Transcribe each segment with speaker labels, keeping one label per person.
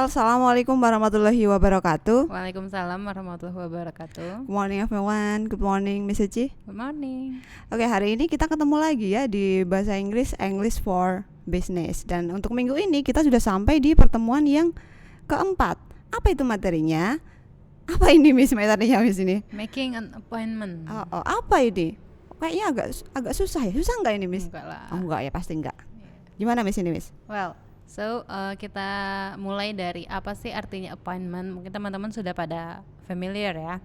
Speaker 1: Assalamualaikum warahmatullahi wabarakatuh.
Speaker 2: Waalaikumsalam warahmatullahi wabarakatuh.
Speaker 1: Good morning everyone. Good morning Miss Uci.
Speaker 2: Good morning.
Speaker 1: Oke, hari ini kita ketemu lagi ya di bahasa Inggris, English for Business. Dan untuk minggu ini kita sudah sampai di pertemuan yang keempat. Apa itu materinya? Apa ini Miss materinya Miss ini?
Speaker 2: Making an appointment.
Speaker 1: Apa ini? Kayaknya agak susah ya. Susah nggak ini Miss?
Speaker 2: Enggak lah.
Speaker 1: Oh enggak ya, pasti enggak. Gimana Miss ini Miss?
Speaker 2: Well, so kita mulai dari apa sih artinya appointment. Mungkin teman-teman sudah pada familiar ya.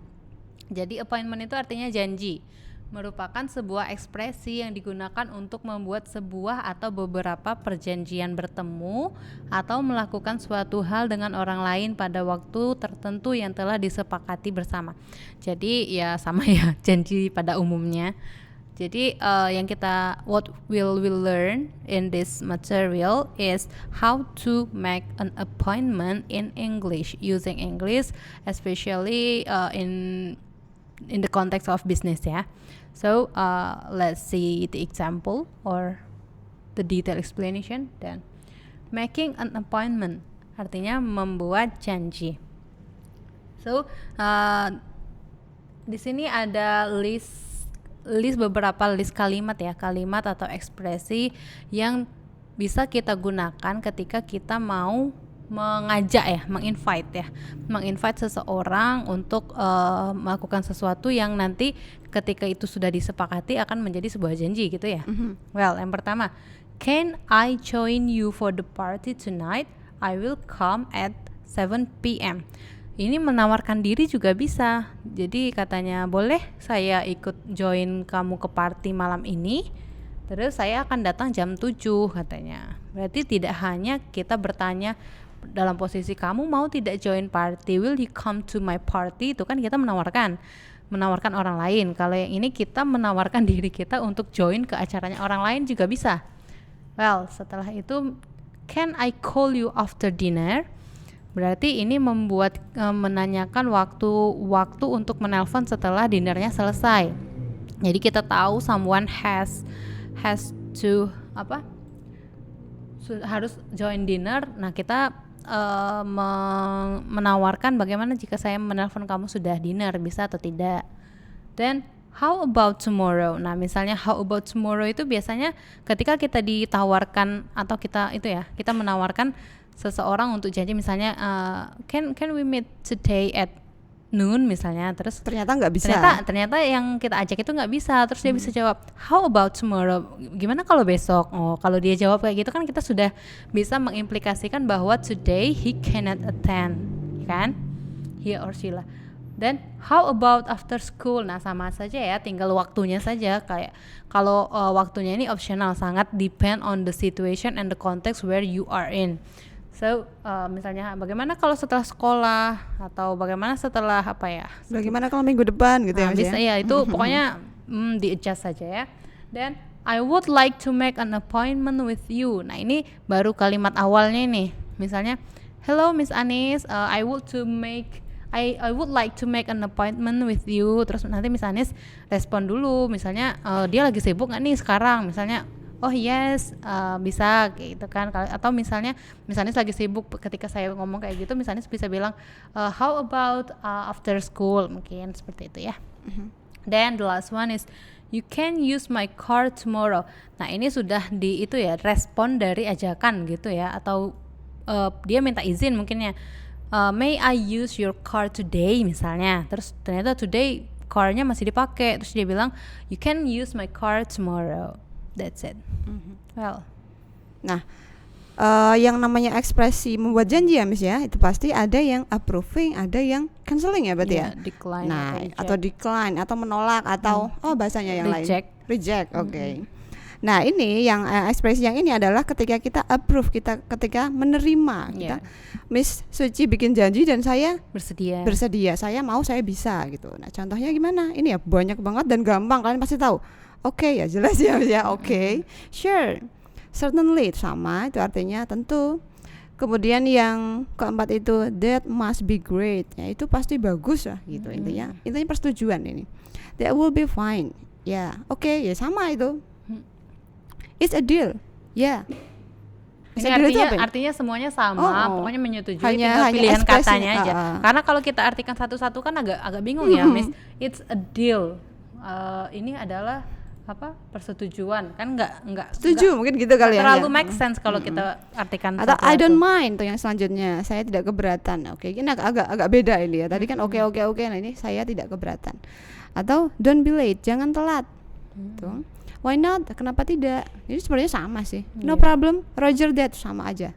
Speaker 2: Jadi appointment itu artinya janji, merupakan sebuah ekspresi yang digunakan untuk membuat sebuah atau beberapa perjanjian bertemu atau melakukan suatu hal dengan orang lain pada waktu tertentu yang telah disepakati bersama. Jadi ya sama ya, janji pada umumnya. Jadi what will we learn in this material is how to make an appointment in English, using English, especially in the context of business ya. So let's see the example or the detailed explanation. Then making an appointment artinya membuat janji. So di sini ada beberapa list kalimat ya, kalimat atau ekspresi yang bisa kita gunakan ketika kita mau menginvite seseorang untuk melakukan sesuatu yang nanti ketika itu sudah disepakati akan menjadi sebuah janji gitu ya. Well, yang pertama, can I join you for the party tonight? I will come at 7 p.m. Ini menawarkan diri juga bisa. Jadi katanya, boleh saya ikut join kamu ke party malam ini, terus saya akan datang jam 7 katanya. Berarti tidak hanya kita bertanya dalam posisi kamu mau tidak join party, will you come to my party, itu kan kita menawarkan orang lain. Kalau yang ini kita menawarkan diri kita untuk join ke acaranya orang lain juga bisa. Well, setelah itu, can I call you after dinner? Berarti ini menanyakan waktu untuk menelpon setelah dinernya selesai. Jadi kita tahu someone has to harus join dinner. Nah, kita menawarkan bagaimana jika saya menelpon kamu sudah dinner, bisa atau tidak. Then how about tomorrow? Nah, misalnya how about tomorrow itu biasanya ketika kita ditawarkan atau kita menawarkan seseorang untuk janji, misalnya can we meet today at noon misalnya, terus
Speaker 1: Ternyata nggak bisa.
Speaker 2: Ternyata yang kita ajak itu nggak bisa, terus dia bisa jawab how about tomorrow? Gimana kalau besok? Oh, kalau dia jawab kayak gitu kan kita sudah bisa mengimplikasikan bahwa today he cannot attend, kan? He or she lah. Then how about after school? Nah, sama saja ya, tinggal waktunya saja. Kayak kalau waktunya ini optional, sangat depend on the situation and the context where you are in. So, misalnya bagaimana kalau setelah sekolah, atau bagaimana setelah
Speaker 1: Bagaimana kalau minggu depan gitu ya Mas
Speaker 2: bisa ya, itu pokoknya di-adjust saja ya. Then I would like to make an appointment with you. Nah, ini baru kalimat awalnya nih. Misalnya, hello Miss Anis, I would like to make an appointment with you. Terus nanti Miss Anis respon dulu, misalnya dia lagi sibuk nggak nih sekarang, misalnya oh yes, bisa gitu kan. Atau misalnya lagi sibuk, ketika saya ngomong kayak gitu, misalnya bisa bilang how about after school, mungkin seperti itu ya. Then the last one is you can use my car tomorrow. Nah, ini sudah respon dari ajakan gitu ya, atau dia minta izin mungkinnya, may I use your car today misalnya. Terus ternyata today car-nya masih dipakai, terus dia bilang you can use my car tomorrow. That's it. Well,
Speaker 1: Nah, yang namanya ekspresi membuat janji ya Miss ya, itu pasti ada yang approving, ada yang cancelling ya berarti ya.
Speaker 2: Decline.
Speaker 1: Nah, atau decline, atau menolak, atau bahasanya yang
Speaker 2: reject.
Speaker 1: lain. Reject. Oke. Nah, ini yang ekspresi yang ini adalah ketika kita approve, ketika menerima. Kita Miss Suci bikin janji dan saya bersedia. Saya mau, saya bisa gitu. Nah, contohnya gimana? Ini ya banyak banget dan gampang, kalian pasti tahu. Oke, ya jelas ya Miss ya. Oke. Sure. Certainly, sama itu artinya tentu. Kemudian yang keempat itu that must be great. Ya, itu pasti bagus lah gitu intinya. Intinya persetujuan ini. That will be fine. Ya, oke, ya sama itu. It's a deal. Ya.
Speaker 2: Ini artinya semuanya sama, pokoknya menyetujui, tinggal pilihan katanya aja. Karena kalau kita artikan satu-satu kan agak bingung ya, Miss. It's a deal. Ini adalah apa, persetujuan kan, nggak
Speaker 1: setuju mungkin gitu kali ya,
Speaker 2: terlalu make sense kalau kita artikan
Speaker 1: atau I don't mind tuh yang selanjutnya, saya tidak keberatan. Ini agak beda ini ya, tadi kan oke, nah ini saya tidak keberatan. Atau don't be late, jangan telat tuh, why not, kenapa tidak, ini sebenarnya sama sih, no problem, Roger that, sama aja,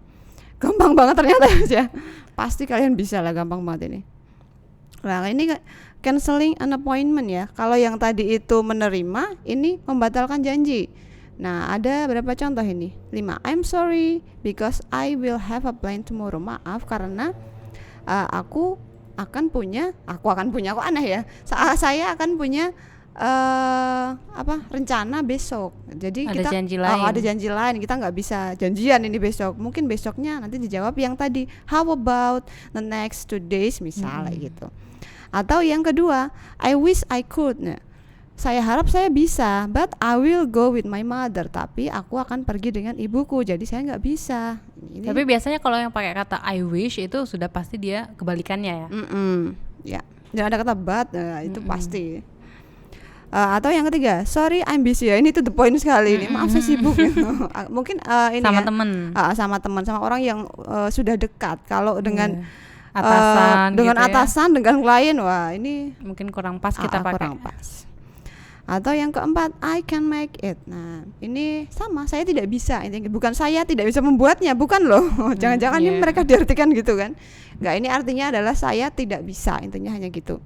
Speaker 1: gampang banget ternyata ya. Pasti kalian bisa lah, gampang banget ini. Nah ini canceling an appointment ya. Kalau yang tadi itu menerima, ini membatalkan janji. Nah ada berapa contoh ini? 5. I'm sorry because I will have a plan tomorrow. Maaf karena aku akan punya, kok aneh ya. Saya akan punya rencana besok. Jadi
Speaker 2: ada
Speaker 1: kita
Speaker 2: ada
Speaker 1: janji lain. Kita nggak bisa janjian ini besok. Mungkin besoknya nanti dijawab yang tadi. How about the next 2 days misalnya gitu. Atau yang kedua, I wish I could. Nah, saya harap saya bisa, but I will go with my mother. Tapi aku akan pergi dengan ibuku, jadi saya nggak bisa. Ini.
Speaker 2: Tapi biasanya kalau yang pakai kata I wish itu sudah pasti dia kebalikannya ya.
Speaker 1: Ya, jangan ada kata but, itu pasti. Atau yang ketiga, sorry I'm busy ya. Ini to the point sekali ini. Maaf saya sibuk. Mungkin ini
Speaker 2: sama
Speaker 1: ya,
Speaker 2: teman.
Speaker 1: Sama orang yang sudah dekat. Kalau dengan
Speaker 2: atasan
Speaker 1: dengan
Speaker 2: gitu
Speaker 1: atasan, dengan klien, wah ini
Speaker 2: mungkin kurang pas kita pakai.
Speaker 1: Kurang pas. Atau yang keempat, I can make it. Nah ini sama, saya tidak bisa. Ini bukan saya tidak bisa membuatnya, bukan loh. Jangan-jangan ini mereka diartikan gitu kan. Enggak, ini artinya adalah saya tidak bisa, intinya hanya gitu.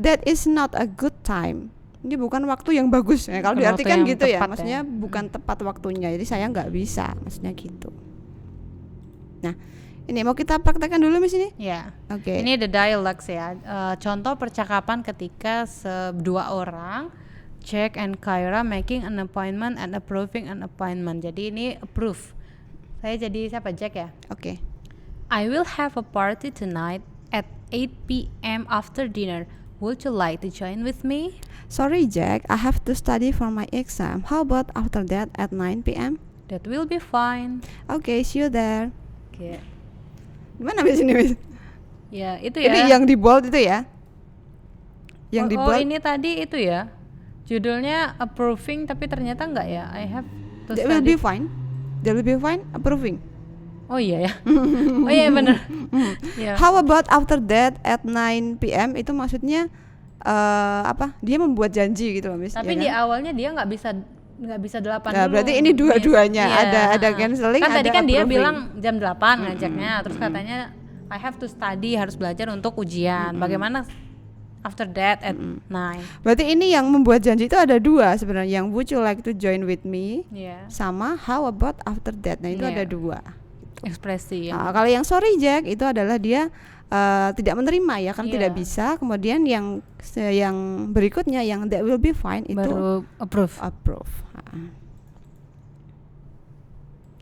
Speaker 1: That is not a good time. Ini bukan waktu yang bagus. Kalau diartikan gitu ya, maksudnya bukan tepat waktunya. Jadi saya nggak bisa, maksudnya gitu. Nah, ini mau kita praktekkan dulu Miss ini?
Speaker 2: Ya.
Speaker 1: Oke.
Speaker 2: Ini the dialogues ya. Contoh percakapan ketika dua orang, Jack and Kyra making an appointment and approving an appointment. Jadi ini approve. Saya jadi siapa, Jack ya?
Speaker 1: Oke.
Speaker 2: I will have a party tonight at 8 p.m. after dinner. Would you like to join with me?
Speaker 1: Sorry Jack, I have to study for my exam. How about after that at 9 p.m?
Speaker 2: That will be fine.
Speaker 1: Okay, see you there.
Speaker 2: Okay.
Speaker 1: Gimana Miss ini Miss?
Speaker 2: Ya itu ya.
Speaker 1: Ini yang di bold itu ya? Yang di bold.
Speaker 2: Ini tadi itu ya. Judulnya approving tapi ternyata enggak ya. I have to study.
Speaker 1: That will be fine. That will be fine. Approving.
Speaker 2: Oh iya ya. Oh iya benar. Yeah.
Speaker 1: How about after that at 9 p.m. itu maksudnya dia membuat janji gitu loh Miss.
Speaker 2: Tapi ya di awalnya dia nggak bisa 8 dulu.
Speaker 1: Berarti ini dua-duanya, ada canceling,
Speaker 2: kan
Speaker 1: ada
Speaker 2: tadi kan
Speaker 1: approving.
Speaker 2: dia bilang jam 8 ngajaknya, terus katanya I have to study, harus belajar untuk ujian. Bagaimana after that at 9?
Speaker 1: Berarti ini yang membuat janji itu ada dua sebenarnya, yang would you like to join with me, sama how about after that. Nah itu ada dua gitu.
Speaker 2: Ekspresi.
Speaker 1: Kalau yang sorry Jack itu adalah dia tidak menerima ya, kan tidak bisa. Kemudian yang berikutnya yang that will be fine itu
Speaker 2: baru approve.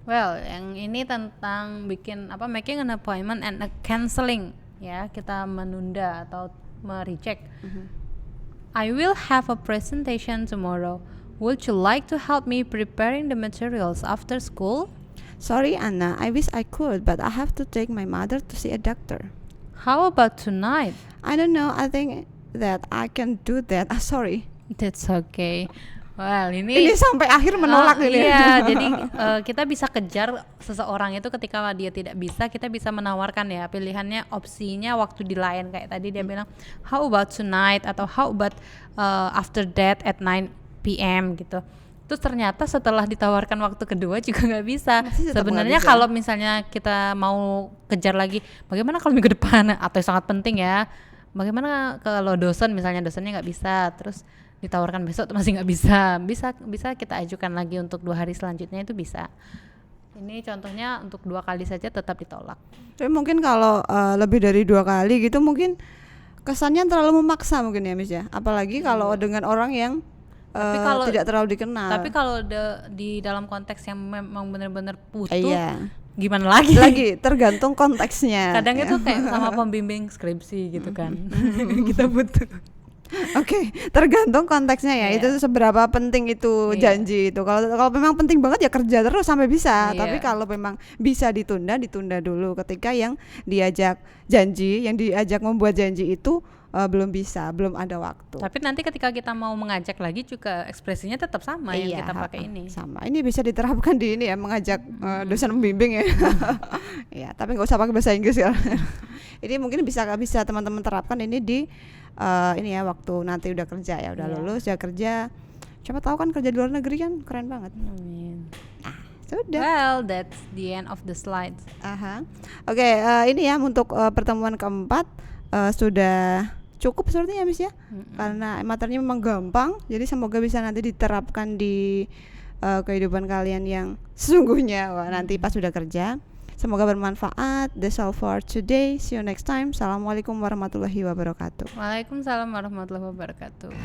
Speaker 2: Well, yang ini tentang making an appointment and a canceling ya, kita menunda atau mereject. I will have a presentation tomorrow. Would you like to help me preparing the materials after school?
Speaker 1: Sorry Anna, I wish I could, but I have to take my mother to see a doctor.
Speaker 2: How about tonight?
Speaker 1: I don't know, I think that I can do that. Sorry.
Speaker 2: That's okay. Well, ini
Speaker 1: sampai akhir menolak ini.
Speaker 2: Iya, jadi kita bisa kejar seseorang itu ketika dia tidak bisa, kita bisa menawarkan ya pilihannya, opsinya waktu di lain, kayak tadi dia bilang how about tonight atau how about after that at 9 p.m. gitu. Terus ternyata setelah ditawarkan waktu kedua juga nggak bisa. Sebenarnya kalau misalnya kita mau kejar lagi, bagaimana kalau minggu depan atau sangat penting ya, bagaimana kalau dosennya nggak bisa, terus ditawarkan besok masih nggak bisa kita ajukan lagi untuk 2 hari selanjutnya, itu bisa. Ini contohnya untuk 2 kali saja tetap ditolak.
Speaker 1: Tapi mungkin kalau lebih dari 2 kali gitu mungkin kesannya terlalu memaksa mungkin ya Miss ya, apalagi kalau dengan orang yang tidak terlalu dikenal.
Speaker 2: Tapi kalau di dalam konteks yang memang benar-benar butuh, gimana lagi?
Speaker 1: Lagi tergantung konteksnya.
Speaker 2: Kadang itu kayak sama pembimbing skripsi gitu kan. Kita butuh.
Speaker 1: Oke, tergantung konteksnya ya. Itu seberapa penting itu janji itu. Kalau memang penting banget ya kerja terus sampai bisa. Tapi kalau memang bisa ditunda dulu. Ketika yang diajak janji, yang diajak membuat janji itu belum bisa, belum ada waktu.
Speaker 2: Tapi nanti ketika kita mau mengajak lagi juga ekspresinya tetap sama yang kita pakai ini.
Speaker 1: Sama. Ini bisa diterapkan di ini ya, mengajak dosen pembimbing ya. Ya, tapi nggak usah pakai bahasa Inggris ya. Ini mungkin bisa teman-teman terapkan ini di ini ya, waktu nanti udah kerja ya, udah lulus ya kerja. Siapa tahu kan kerja di luar negeri kan keren banget.
Speaker 2: Amin.
Speaker 1: Sudah.
Speaker 2: Well, that's the end of the slides.
Speaker 1: Oke, ini ya untuk pertemuan keempat sudah cukup sepertinya Miss ya. Karena materinya memang gampang, jadi semoga bisa nanti diterapkan di kehidupan kalian yang sesungguhnya nanti pas sudah kerja. Semoga bermanfaat. That's all for today. See you next time. Assalamualaikum warahmatullahi wabarakatuh.
Speaker 2: Waalaikumsalam warahmatullahi wabarakatuh.